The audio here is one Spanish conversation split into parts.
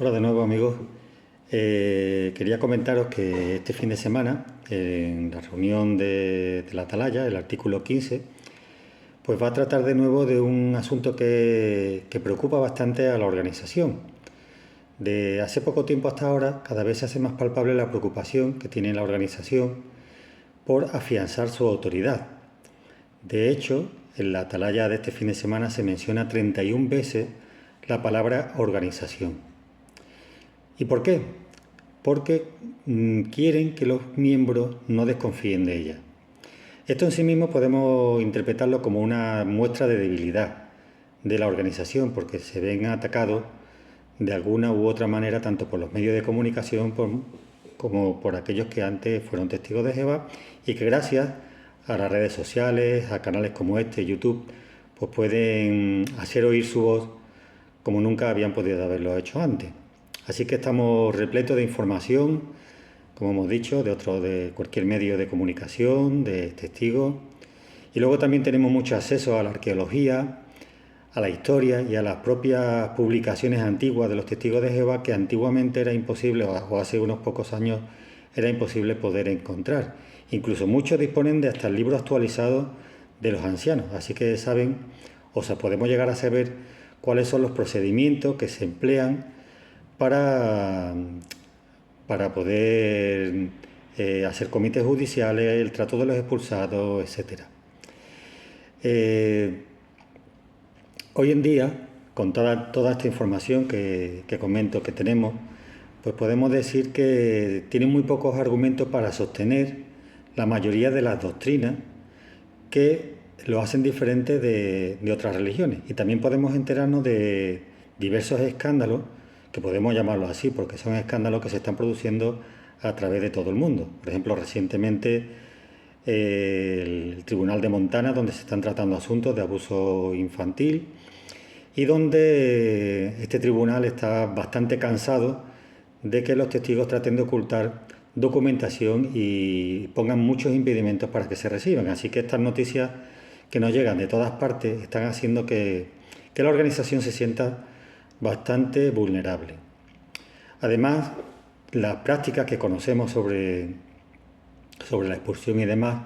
Hola de nuevo, amigos. Quería comentaros que este fin de semana, en la reunión de la Atalaya, el artículo 15, pues va a tratar de nuevo de un asunto que preocupa bastante a la organización. De hace poco tiempo hasta ahora, cada vez se hace más palpable la preocupación que tiene la organización por afianzar su autoridad. De hecho, en la Atalaya de este fin de semana se menciona 31 veces la palabra organización. ¿Y por qué? Porque quieren que los miembros no desconfíen de ella. Esto en sí mismo podemos interpretarlo como una muestra de debilidad de la organización, porque se ven atacados de alguna u otra manera tanto por los medios de comunicación como por aquellos que antes fueron testigos de Jehová y que gracias a las redes sociales, a canales como este, YouTube, pues pueden hacer oír su voz como nunca habían podido haberlo hecho antes. Así que estamos repletos de información, como hemos dicho, de cualquier medio de comunicación, de testigos. Y luego también tenemos mucho acceso a la arqueología, a la historia y a las propias publicaciones antiguas de los testigos de Jehová que antiguamente era imposible, o hace unos pocos años era imposible poder encontrar. Incluso muchos disponen de hasta el libro actualizado de los ancianos, así que saben, o sea, podemos llegar a saber cuáles son los procedimientos que se emplean para poder hacer comités judiciales, el trato de los expulsados, etc. Hoy en día, con toda esta información que comento que tenemos, pues podemos decir que tienen muy pocos argumentos para sostener la mayoría de las doctrinas que lo hacen diferente de otras religiones. Y también podemos enterarnos de diversos escándalos, que podemos llamarlos así, porque son escándalos que se están produciendo a través de todo el mundo. Por ejemplo, recientemente el Tribunal de Montana, donde se están tratando asuntos de abuso infantil y donde este tribunal está bastante cansado de que los testigos traten de ocultar documentación y pongan muchos impedimentos para que se reciban. Así que estas noticias que nos llegan de todas partes están haciendo que la organización se sienta bastante vulnerable. Además, las prácticas que conocemos sobre la expulsión y demás,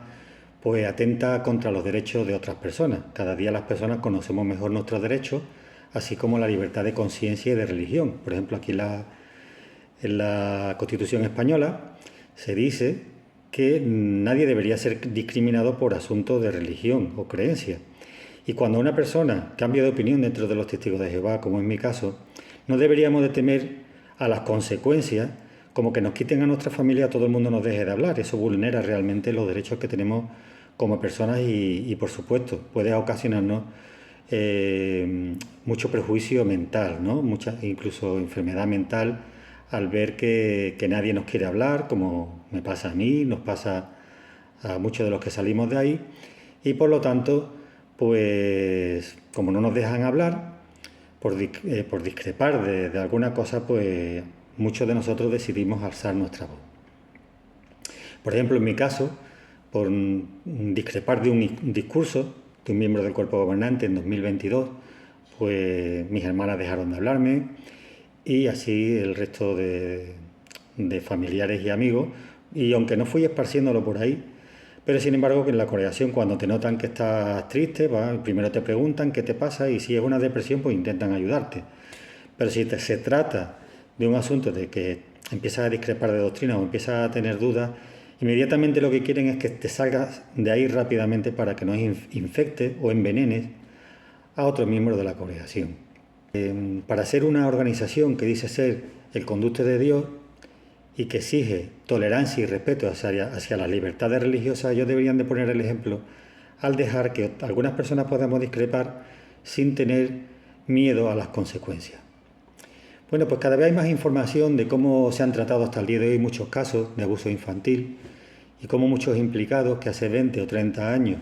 pues atenta contra los derechos de otras personas. Cada día las personas conocemos mejor nuestros derechos, así como la libertad de conciencia y de religión. Por ejemplo, aquí en la Constitución española se dice que nadie debería ser discriminado por asuntos de religión o creencia. Y cuando una persona cambia de opinión dentro de los testigos de Jehová, como en mi caso, no deberíamos de temer a las consecuencias, como que nos quiten a nuestra familia, todo el mundo nos deje de hablar. Eso vulnera realmente los derechos que tenemos como personas y por supuesto, puede ocasionarnos mucho prejuicio mental, ¿no? Incluso enfermedad mental, al ver que nadie nos quiere hablar, como me pasa a mí, nos pasa a muchos de los que salimos de ahí, y por lo tanto, pues como no nos dejan hablar, por discrepar de alguna cosa, pues muchos de nosotros decidimos alzar nuestra voz. Por ejemplo, en mi caso, por discrepar de un discurso de un miembro del cuerpo gobernante en 2022, pues mis hermanas dejaron de hablarme y así el resto de familiares y amigos, y aunque no fui esparciéndolo por ahí, pero sin embargo en la congregación cuando te notan que estás triste, primero te preguntan qué te pasa y si es una depresión pues intentan ayudarte. Pero si se trata de un asunto de que empiezas a discrepar de doctrina o empiezas a tener dudas, inmediatamente lo que quieren es que te salgas de ahí rápidamente para que no infectes o envenenes a otros miembros de la congregación. Para ser una organización que dice ser el conducto de Dios y que exige tolerancia y respeto hacia las libertades religiosas, ellos deberían de poner el ejemplo al dejar que algunas personas podamos discrepar sin tener miedo a las consecuencias. Bueno, pues cada vez hay más información de cómo se han tratado hasta el día de hoy muchos casos de abuso infantil y cómo muchos implicados que hace 20 o 30 años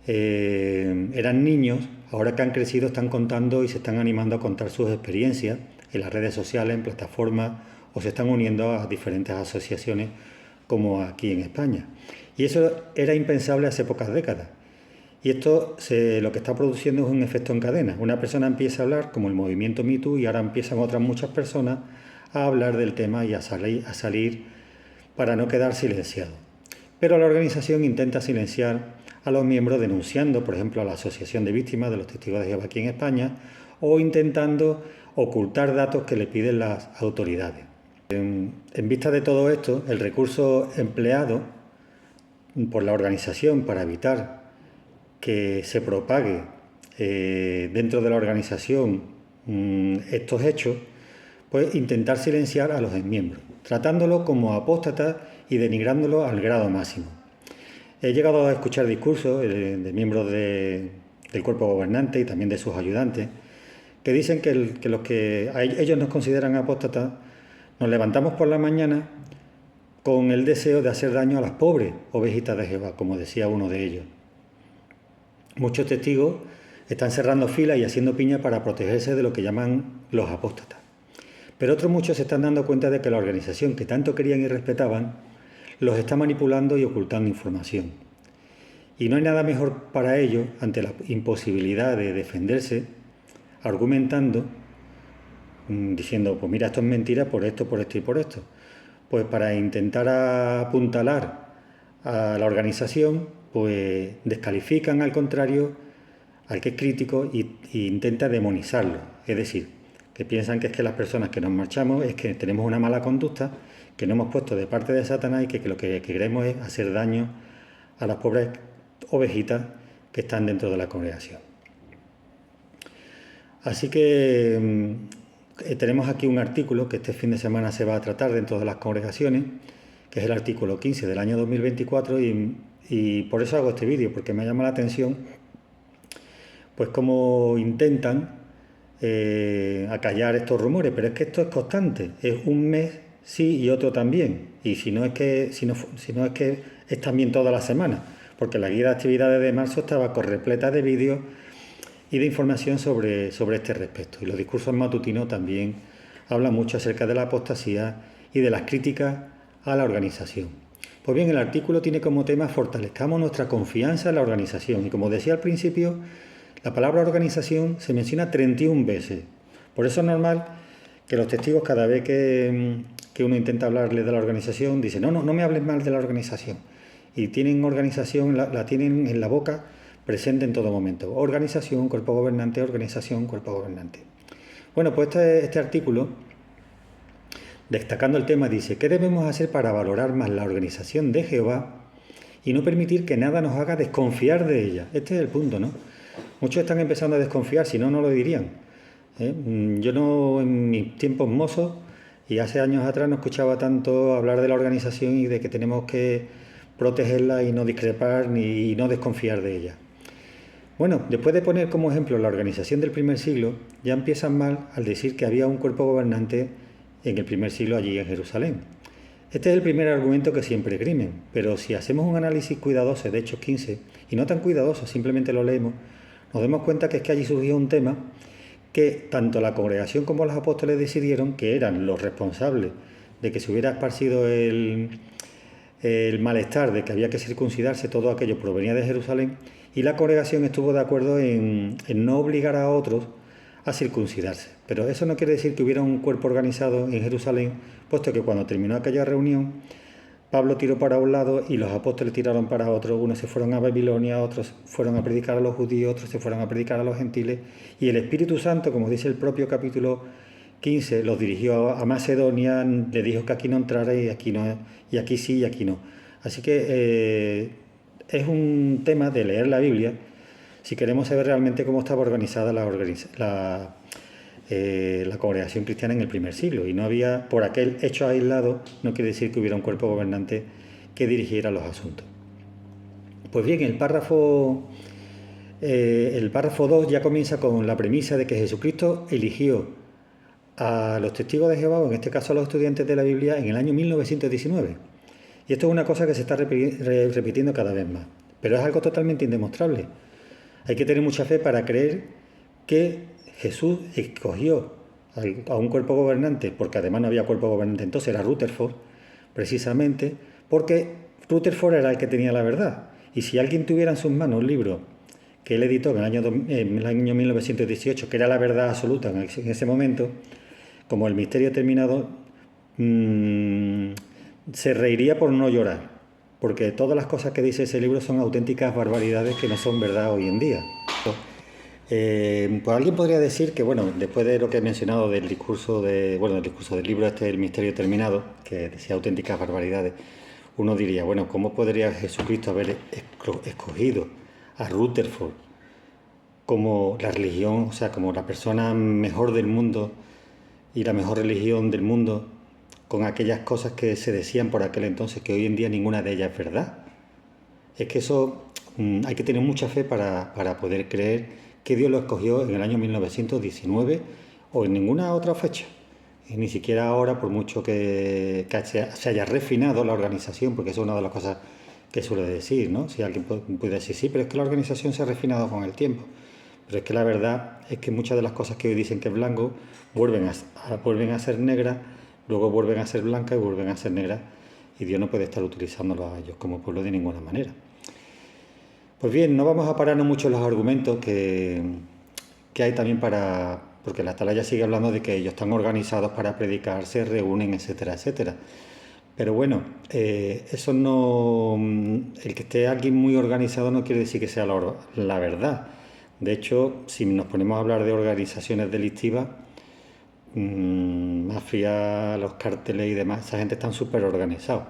eran niños, ahora que han crecido están contando y se están animando a contar sus experiencias en las redes sociales, en plataformas, o se están uniendo a diferentes asociaciones como aquí en España. Y eso era impensable hace pocas décadas. Y esto lo que está produciendo es un efecto en cadena. Una persona empieza a hablar, como el movimiento Me Too, y ahora empiezan otras muchas personas a hablar del tema y a salir para no quedar silenciado. Pero la organización intenta silenciar a los miembros denunciando, por ejemplo, a la Asociación de Víctimas de los Testigos de Jehová aquí en España, o intentando ocultar datos que le piden las autoridades. En vista de todo esto, el recurso empleado por la organización para evitar que se propague dentro de la organización estos hechos, pues intentar silenciar a los miembros, tratándolos como apóstatas y denigrándolo al grado máximo. He llegado a escuchar discursos de miembros del cuerpo gobernante y también de sus ayudantes que dicen que los que ellos nos consideran apóstatas nos levantamos por la mañana con el deseo de hacer daño a las pobres ovejitas de Jehová, como decía uno de ellos. Muchos testigos están cerrando filas y haciendo piña para protegerse de lo que llaman los apóstatas. Pero otros muchos se están dando cuenta de que la organización que tanto querían y respetaban los está manipulando y ocultando información. Y no hay nada mejor para ellos, ante la imposibilidad de defenderse, argumentando, diciendo, pues mira, esto es mentira por esto y por esto. Pues para intentar apuntalar a la organización, pues descalifican al contrario, al que es crítico, e intenta demonizarlo. Es decir, que piensan que es que las personas que nos marchamos es que tenemos una mala conducta, que nos hemos puesto de parte de Satanás y que lo que queremos es hacer daño a las pobres ovejitas que están dentro de la congregación. Así que tenemos aquí un artículo que este fin de semana se va a tratar dentro de las congregaciones, que es el artículo 15 del año 2024, y por eso hago este vídeo, porque me llama la atención pues cómo intentan acallar estos rumores, pero es que esto es constante, es un mes sí y otro también, y si no es que es también toda la semana, porque la guía de actividades de marzo estaba repleta de vídeos y de información sobre este respecto, y los discursos matutinos también hablan mucho acerca de la apostasía y de las críticas a la organización. Pues bien, el artículo tiene como tema fortalezcamos nuestra confianza en la organización, y como decía al principio, la palabra organización se menciona 31 veces. Por eso es normal que los testigos, cada vez que uno intenta hablarles de la organización, dicen, no me hables mal de la organización. Y tienen organización, la tienen en la boca, presente en todo momento. Organización, cuerpo gobernante, organización, cuerpo gobernante. Bueno, pues este artículo, destacando el tema, dice, ¿qué debemos hacer para valorar más la organización de Jehová y no permitir que nada nos haga desconfiar de ella? Este es el punto, ¿no? Muchos están empezando a desconfiar, si no, no lo dirían. Yo no, en mis tiempos mozos, y hace años atrás, no escuchaba tanto hablar de la organización y de que tenemos que protegerla y no discrepar y no desconfiar de ella. Bueno, después de poner como ejemplo la organización del primer siglo, ya empiezan mal al decir que había un cuerpo gobernante en el primer siglo allí en Jerusalén. Este es el primer argumento que siempre esgrimen, pero si hacemos un análisis cuidadoso de Hechos 15, y no tan cuidadoso, simplemente lo leemos, nos damos cuenta que es que allí surgió un tema que tanto la congregación como los apóstoles decidieron que eran los responsables de que se hubiera esparcido el malestar de que había que circuncidarse, todo aquello provenía de Jerusalén, y la congregación estuvo de acuerdo en no obligar a otros a circuncidarse. Pero eso no quiere decir que hubiera un cuerpo organizado en Jerusalén, puesto que cuando terminó aquella reunión, Pablo tiró para un lado y los apóstoles tiraron para otro. Unos se fueron a Babilonia, otros fueron a predicar a los judíos, otros se fueron a predicar a los gentiles. Y el Espíritu Santo, como dice el propio capítulo 15, los dirigió a Macedonia, le dijo que aquí no entrara y aquí no, y aquí sí y aquí no. Así que es un tema de leer la Biblia si queremos saber realmente cómo estaba organizada la congregación cristiana en el primer siglo, y no había, por aquel hecho aislado, no quiere decir que hubiera un cuerpo gobernante que dirigiera los asuntos. Pues bien, el párrafo 2 ya comienza con la premisa de que Jesucristo eligió a los testigos de Jehová, o en este caso a los estudiantes de la Biblia, en el año 1919. Y esto es una cosa que se está repitiendo cada vez más, pero es algo totalmente indemostrable. Hay que tener mucha fe para creer que Jesús escogió a un cuerpo gobernante, porque además no había cuerpo gobernante entonces, era Rutherford, precisamente porque Rutherford era el que tenía la verdad. Y si alguien tuviera en sus manos un libro que él editó en el año 1918, que era la verdad absoluta en ese momento, como El misterio terminado, se reiría por no llorar, porque todas las cosas que dice ese libro son auténticas barbaridades que no son verdad hoy en día. Pues alguien podría decir que, bueno, después de lo que he mencionado del discurso del libro este, El misterio terminado, que decía auténticas barbaridades, uno diría, bueno, ¿cómo podría Jesucristo haber escogido a Rutherford como la religión, o sea, como la persona mejor del mundo y la mejor religión del mundo, con aquellas cosas que se decían por aquel entonces, que hoy en día ninguna de ellas es verdad? Es que eso hay que tener mucha fe para poder creer que Dios lo escogió en el año 1919 o en ninguna otra fecha. Y ni siquiera ahora, por mucho que se haya refinado la organización, porque eso es una de las cosas que suele decir, ¿no? Si alguien puede decir, sí, pero es que la organización se ha refinado con el tiempo. Pero es que la verdad es que muchas de las cosas que hoy dicen que es blanco vuelven a ser negras, luego vuelven a ser blancas y vuelven a ser negras, y Dios no puede estar utilizándolos a ellos como pueblo de ninguna manera. Pues bien, no vamos a pararnos mucho en los argumentos que hay también porque la atalaya sigue hablando de que ellos están organizados para predicar, se reúnen, etcétera, etcétera. Pero bueno, eso no. El que esté alguien muy organizado no quiere decir que sea la verdad. De hecho, si nos ponemos a hablar de organizaciones delictivas, mafia, los cárteles y demás, esa gente están súper organizados.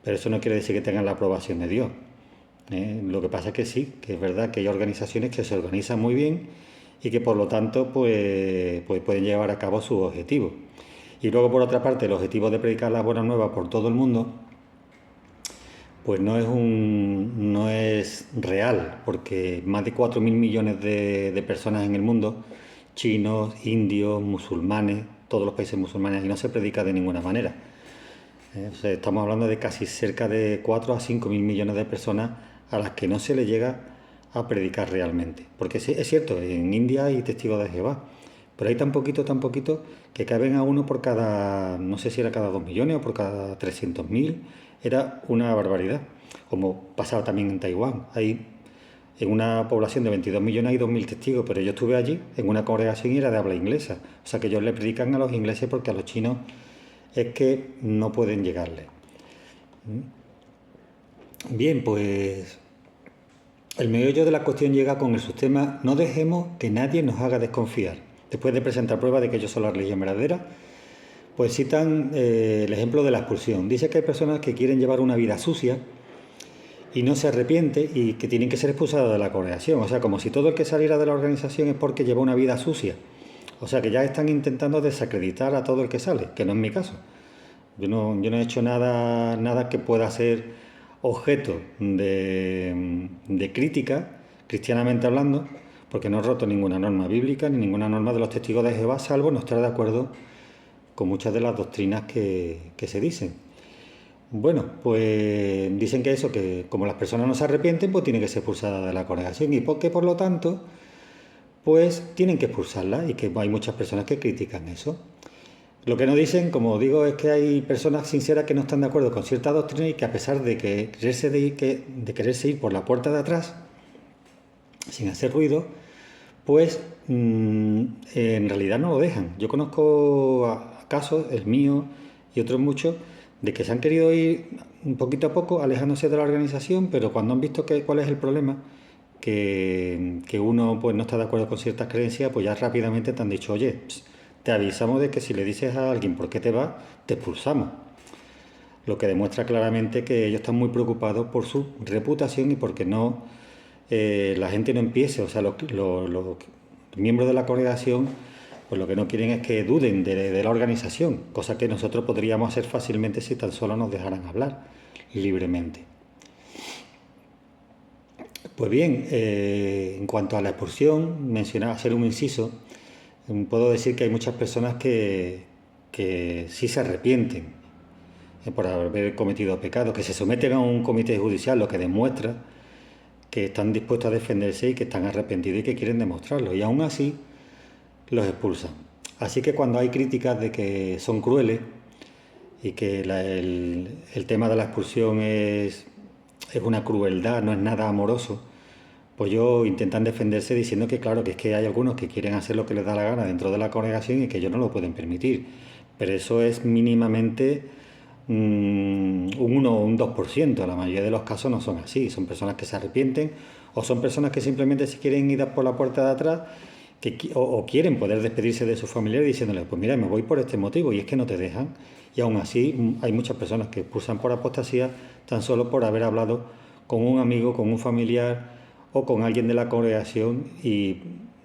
Pero eso no quiere decir que tengan la aprobación de Dios. Lo que pasa es que sí, que es verdad que hay organizaciones que se organizan muy bien y que por lo tanto pues pueden llevar a cabo sus objetivos. Y luego, por otra parte, el objetivo de predicar las buenas nuevas por todo el mundo pues no es real, porque más de 4.000 millones de personas en el mundo, chinos, indios, musulmanes, todos los países musulmanes, y no se predica de ninguna manera. O sea, estamos hablando de casi cerca de 4 a 5.000 millones de personas a las que no se le llega a predicar realmente. Porque sí, es cierto, en India hay testigos de Jehová, pero hay tan poquito que caben a uno por cada, no sé si era cada 2 millones o por cada 300.000, era una barbaridad. Como pasaba también en Taiwán, en una población de 22 millones hay 2.000 testigos, pero yo estuve allí en una congregación y era de habla inglesa. O sea que ellos le predican a los ingleses porque a los chinos es que no pueden llegarle. Bien, pues el meollo de la cuestión llega con el subtema: no dejemos que nadie nos haga desconfiar. Después de presentar pruebas de que ellos son la religión verdadera, pues citan el ejemplo de la expulsión. Dice que hay personas que quieren llevar una vida sucia y no se arrepiente y que tienen que ser expulsados de la congregación. O sea, como si todo el que saliera de la organización es porque lleva una vida sucia. O sea, que ya están intentando desacreditar a todo el que sale, que no es mi caso. Yo no he hecho nada que pueda ser objeto de crítica, cristianamente hablando, porque no he roto ninguna norma bíblica ni ninguna norma de los testigos de Jehová, salvo no estar de acuerdo con muchas de las doctrinas que se dicen. Bueno, pues dicen que como las personas no se arrepienten, pues tienen que ser expulsadas de la congregación, y porque por lo tanto, pues tienen que expulsarlas, y que hay muchas personas que critican eso. Lo que no dicen, como digo, es que hay personas sinceras que no están de acuerdo con cierta doctrina y que, a pesar de quererse ir por la puerta de atrás, sin hacer ruido, pues en realidad no lo dejan. Yo conozco casos, el mío y otros muchos, de que se han querido ir un poquito a poco alejándose de la organización, pero cuando han visto cuál es el problema, que uno pues no está de acuerdo con ciertas creencias, pues ya rápidamente te han dicho: oye, te avisamos de que si le dices a alguien por qué te vas, te expulsamos. Lo que demuestra claramente que ellos están muy preocupados por su reputación y porque la gente no empiece. O sea, los miembros de la congregación, pues lo que no quieren es que duden de la organización, cosa que nosotros podríamos hacer fácilmente si tan solo nos dejaran hablar libremente. Pues bien, en cuanto a la expulsión, mencionaba, hacer un inciso, puedo decir que hay muchas personas que sí se arrepienten por haber cometido pecados, que se someten a un comité judicial, lo que demuestra que están dispuestos a defenderse y que están arrepentidos y que quieren demostrarlo, y aún así los expulsan. Así que cuando hay críticas de que son crueles y que el tema de la expulsión es una crueldad, no es nada amoroso, pues ellos intentan defenderse diciendo que claro, que es que hay algunos que quieren hacer lo que les da la gana dentro de la congregación y que ellos no lo pueden permitir. Pero eso es mínimamente un 1 o un 2%. La mayoría de los casos no son así. Son personas que se arrepienten o son personas que simplemente se quieren ir por la puerta de atrás o quieren poder despedirse de sus familiares diciéndoles, pues mira, me voy por este motivo, y es que no te dejan. Y aún así hay muchas personas que expulsan por apostasía tan solo por haber hablado con un amigo, con un familiar o con alguien de la congregación y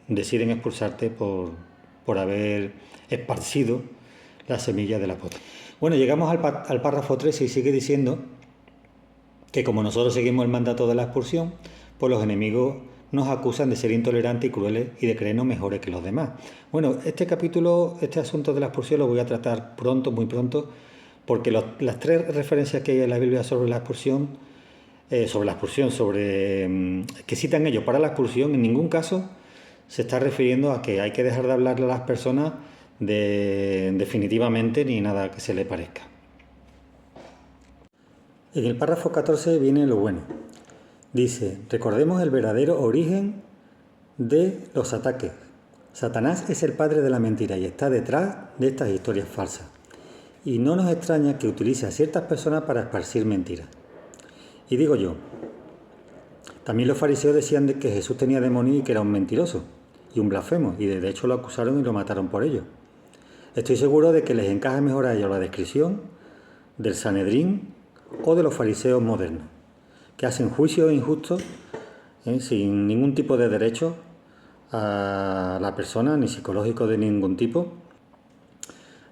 deciden expulsarte por haber esparcido la semilla de la apostasía. Bueno, llegamos al párrafo 13 y sigue diciendo que como nosotros seguimos el mandato de la expulsión, pues los enemigos nos acusan de ser intolerantes y crueles y de creernos mejores que los demás. Bueno, este capítulo, este asunto de la expulsión lo voy a tratar pronto, muy pronto, porque las 3 referencias que hay en la Biblia sobre la expulsión, que citan ellos para la expulsión, en ningún caso se está refiriendo a que hay que dejar de hablarle a las personas definitivamente ni nada que se le parezca. En el párrafo 14 viene lo bueno. Dice, recordemos el verdadero origen de los ataques. Satanás es el padre de la mentira y está detrás de estas historias falsas. Y no nos extraña que utilice a ciertas personas para esparcir mentiras. Y digo yo, también los fariseos decían de que Jesús tenía demonios y que era un mentiroso y un blasfemo, y de hecho lo acusaron y lo mataron por ello. Estoy seguro de que les encaja mejor a ellos la descripción del Sanedrín o de los fariseos modernos, que hacen juicios injustos sin ningún tipo de derecho a la persona, ni psicológico de ningún tipo.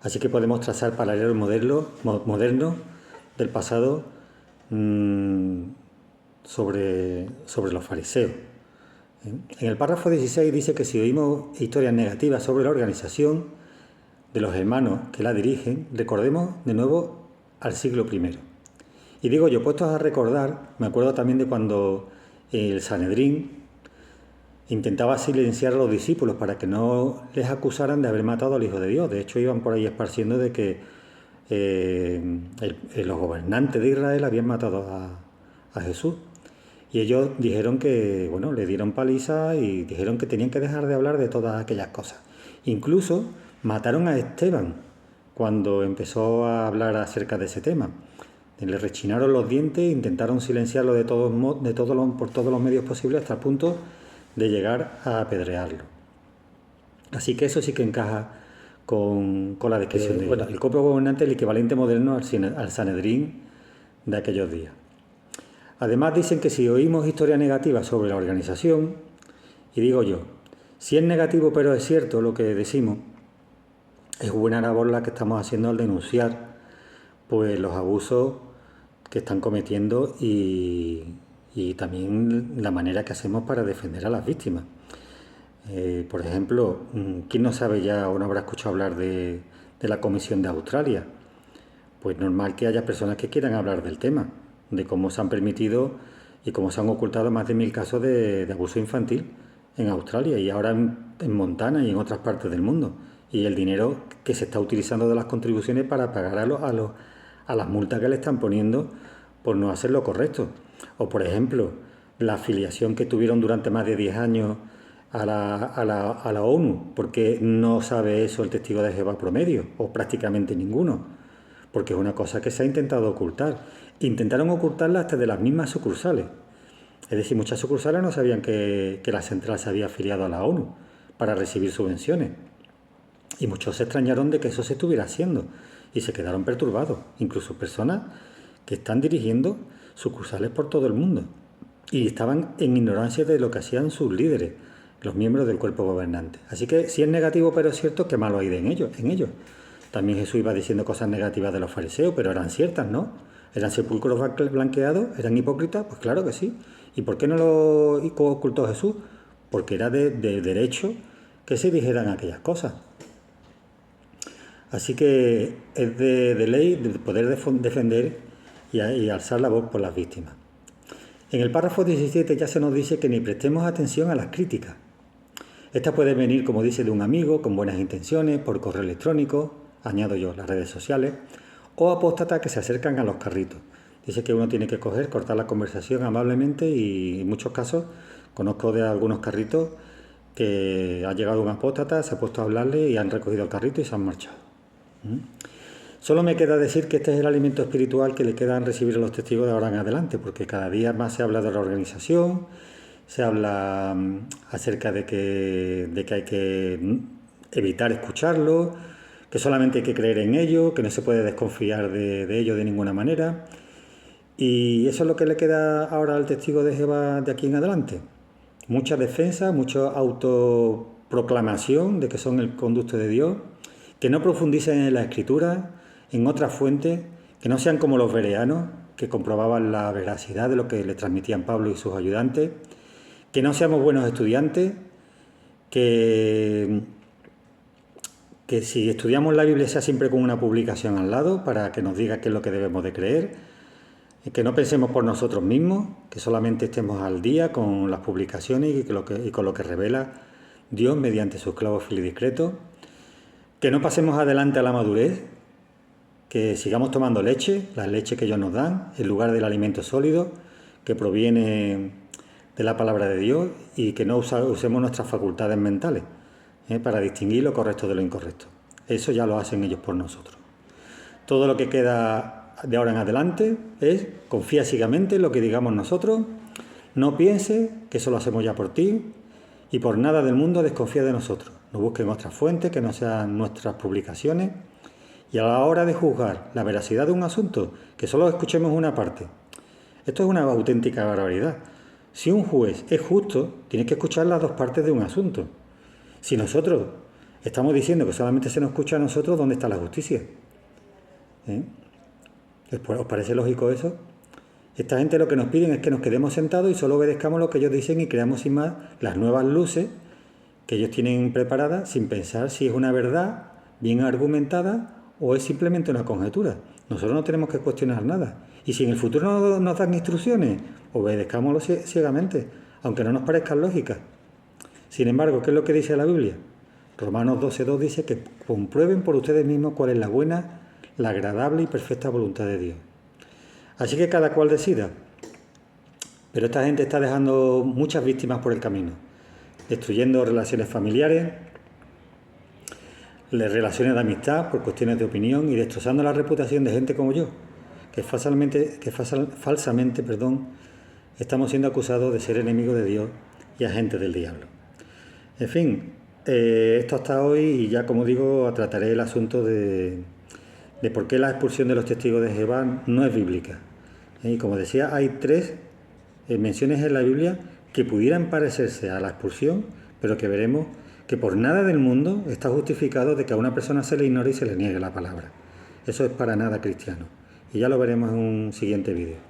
Así que podemos trazar paralelos modernos del pasado sobre los fariseos. En el párrafo 16 dice que si oímos historias negativas sobre la organización de los hermanos que la dirigen, recordemos de nuevo al siglo I. Y digo yo, puestos a recordar, me acuerdo también de cuando el Sanedrín intentaba silenciar a los discípulos para que no les acusaran de haber matado al Hijo de Dios. De hecho, iban por ahí esparciendo de que los gobernantes de Israel habían matado a Jesús. Y ellos dijeron que, bueno, le dieron paliza y dijeron que tenían que dejar de hablar de todas aquellas cosas. Incluso mataron a Esteban cuando empezó a hablar acerca de ese tema. Le rechinaron los dientes e intentaron silenciarlo por todos los medios posibles hasta el punto de llegar a apedrearlo. Así que eso sí que encaja con la descripción de ellos. El copio gobernante es el equivalente moderno al Sanedrín de aquellos días. Además dicen que si oímos historias negativas sobre la organización, y digo yo, si es negativo pero es cierto lo que decimos, es buena labor la que estamos haciendo al denunciar pues los abusos que están cometiendo y también la manera que hacemos para defender a las víctimas. Por ejemplo, ¿quién no sabe ya o no habrá escuchado hablar de la Comisión de Australia? Pues normal que haya personas que quieran hablar del tema, de cómo se han permitido y cómo se han ocultado más de 1000 casos de abuso infantil en Australia y ahora en Montana y en otras partes del mundo. Y el dinero que se está utilizando de las contribuciones para pagar a las multas que le están poniendo por no hacer lo correcto. O, por ejemplo, la afiliación que tuvieron durante más de 10 años a la ONU, porque no sabe eso el testigo de Jehová promedio, o prácticamente ninguno, porque es una cosa que se ha intentado ocultar. Intentaron ocultarla hasta de las mismas sucursales. Es decir, muchas sucursales no sabían que la central se había afiliado a la ONU para recibir subvenciones. Y muchos se extrañaron de que eso se estuviera haciendo y se quedaron perturbados. Incluso personas que están dirigiendo sucursales por todo el mundo y estaban en ignorancia de lo que hacían sus líderes, los miembros del cuerpo gobernante. Así que si es negativo pero es cierto, qué malo hay en ellos. También Jesús iba diciendo cosas negativas de los fariseos, pero eran ciertas, ¿no? ¿Eran sepulcros blanqueados? ¿Eran hipócritas? Pues claro que sí. ¿Y por qué no lo ocultó Jesús? Porque era de derecho que se dijeran aquellas cosas. Así que es de ley de poder defender y alzar la voz por las víctimas. En el párrafo 17 ya se nos dice que ni prestemos atención a las críticas. Estas pueden venir, como dice, de un amigo, con buenas intenciones, por correo electrónico, añado yo las redes sociales, o apóstatas que se acercan a los carritos, Dice que uno tiene que cortar la conversación amablemente, y en muchos casos conozco de algunos carritos que ha llegado un apóstata, se ha puesto a hablarle y han recogido el carrito y se han marchado. Solo me queda decir que este es el alimento espiritual que le quedan recibir a los testigos de ahora en adelante, porque cada día más se habla de la organización, se habla acerca de que hay que evitar escucharlo, que solamente hay que creer en ello, que no se puede desconfiar de ello de ninguna manera. Y eso es lo que le queda ahora al testigo de Jehová de aquí en adelante. Mucha defensa, mucha autoproclamación de que son el conducto de Dios, que no profundicen en la Escritura, en otras fuentes, que no sean como los bereanos, que comprobaban la veracidad de lo que le transmitían Pablo y sus ayudantes, que no seamos buenos estudiantes, que si estudiamos la Biblia sea siempre con una publicación al lado para que nos diga qué es lo que debemos de creer, que no pensemos por nosotros mismos, que solamente estemos al día con las publicaciones y con lo que revela Dios mediante sus clavos fieles y discretos, que no pasemos adelante a la madurez, que sigamos tomando leche, la leche que ellos nos dan, en lugar del alimento sólido que proviene de la palabra de Dios, y que no usemos nuestras facultades mentales para distinguir lo correcto de lo incorrecto. Eso ya lo hacen ellos por nosotros. Todo lo que queda de ahora en adelante es confía ciegamente en lo que digamos nosotros, no piense que eso lo hacemos ya por ti, y por nada del mundo desconfía de nosotros. No busquen otras fuentes que no sean nuestras publicaciones, y a la hora de juzgar la veracidad de un asunto, que solo escuchemos una parte. Esto es una auténtica barbaridad. Si un juez es justo, tiene que escuchar las dos partes de un asunto. Si nosotros estamos diciendo que solamente se nos escucha a nosotros, ¿dónde está la justicia? ¿Os parece lógico eso? Esta gente lo que nos piden es que nos quedemos sentados y solo obedezcamos lo que ellos dicen y creamos sin más las nuevas luces que ellos tienen preparadas, sin pensar si es una verdad bien argumentada o es simplemente una conjetura. Nosotros no tenemos que cuestionar nada. Y si en el futuro nos dan instrucciones, obedezcámoslo ciegamente, aunque no nos parezcan lógicas. Sin embargo, ¿qué es lo que dice la Biblia? Romanos 12:2 dice que comprueben por ustedes mismos cuál es la buena, la agradable y perfecta voluntad de Dios. Así que cada cual decida. Pero esta gente está dejando muchas víctimas por el camino, destruyendo relaciones familiares, relaciones de amistad por cuestiones de opinión, y destrozando la reputación de gente como yo, que falsamente estamos siendo acusados de ser enemigos de Dios y agentes del diablo. En fin, esto hasta hoy, y ya, como digo, trataré el asunto de por qué la expulsión de los testigos de Jehová no es bíblica. Y como decía, hay 3 menciones en la Biblia que pudieran parecerse a la expulsión, pero que veremos que por nada del mundo está justificado de que a una persona se le ignore y se le niegue la palabra. Eso es para nada cristiano. Y ya lo veremos en un siguiente vídeo.